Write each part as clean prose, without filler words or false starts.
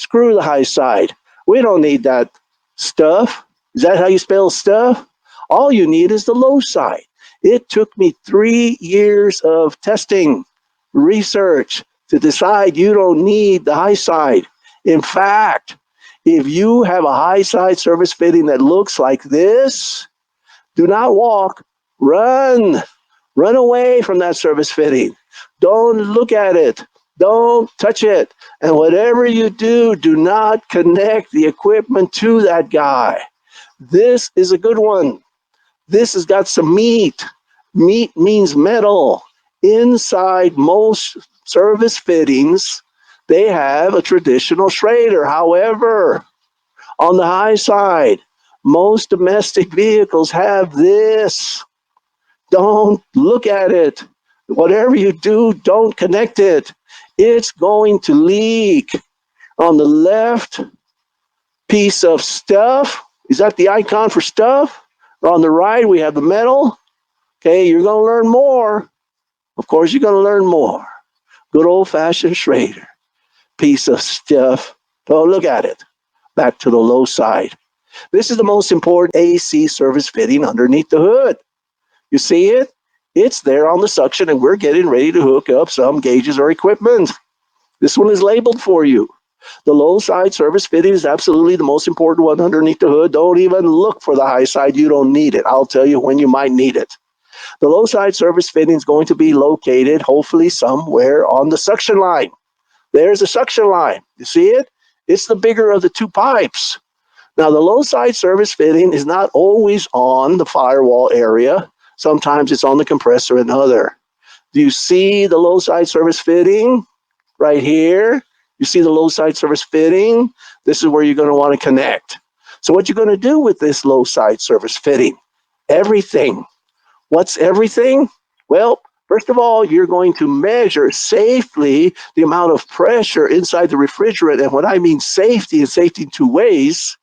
Screw the high side. We don't need that stuff. Is that how you spell stuff? All you need is the low side. It took me 3 years of testing, research to decide you don't need the high side. In fact, if you have a high side service fitting that looks like this, do not walk, run. Run away from that service fitting. Don't look at it. Don't touch it. And whatever you do, do not connect the equipment to that guy. This is a good one. This has got some meat. Meat means metal. Inside most service fittings, they have a traditional Schrader. However, on the high side, most domestic vehicles have this. Don't look at it. Whatever you do, don't connect it. It's going to leak. On the left piece of stuff, is that the icon for stuff? Or on the right, we have the metal. Okay, you're going to learn more. Of course, you're going to learn more. Good old-fashioned Schrader. Piece of stuff. Don't look at it. Back to the low side. This is the most important AC service fitting underneath the hood. You see it? It's there on the suction, and we're getting ready to hook up some gauges or equipment. This one is labeled for you. The low side service fitting is absolutely the most important one underneath the hood. Don't even look for the high side. You don't need it. I'll tell you when you might need it. The low side service fitting is going to be located, hopefully, somewhere on the suction line. There's a suction line. You see it? It's the bigger of the two pipes. Now, the low side service fitting is not always on the firewall area. Sometimes it's on the compressor and other. Do you see the low side service fitting right here? You see the low side service fitting? This is where you're going to want to connect. So what you're going to do with this low side service fitting? Everything. What's everything? Well, first of all, you're going to measure safely the amount of pressure inside the refrigerant. And what I mean safety is safety in two ways.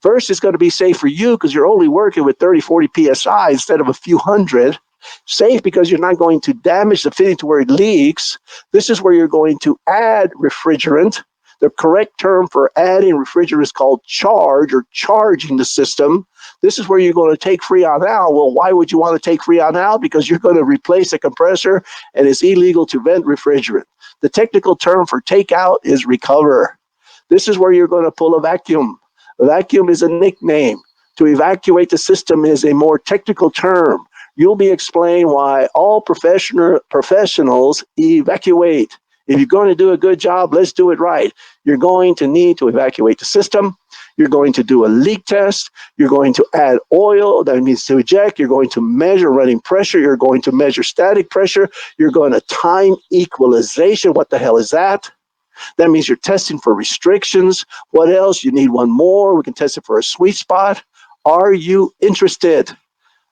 First, it's going to be safe for you because you're only working with 30, 40 PSI instead of a few hundred. Safe because you're not going to damage the fitting to where it leaks. This is where you're going to add refrigerant. The correct term for adding refrigerant is called charge or charging the system. This is where you're going to take Freon out. Well, why would you want to take Freon out? Because you're going to replace a compressor and it's illegal to vent refrigerant. The technical term for take out is recover. This is where you're going to pull a vacuum. A vacuum is a nickname. To evacuate the system is a more technical term. You'll be explained why all professionals evacuate. If you're going to do a good job, let's do it right. You're going to need to evacuate the system. You're going to do a leak test. You're going to add oil. That means to eject. You're going to measure running pressure. You're going to measure static pressure. You're going to time equalization. What the hell is that? That means you're testing for restrictions. What else? You need one more. We can test it for a sweet spot. Are you interested?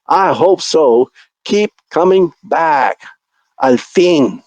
I hope so. Keep coming back. Al fin.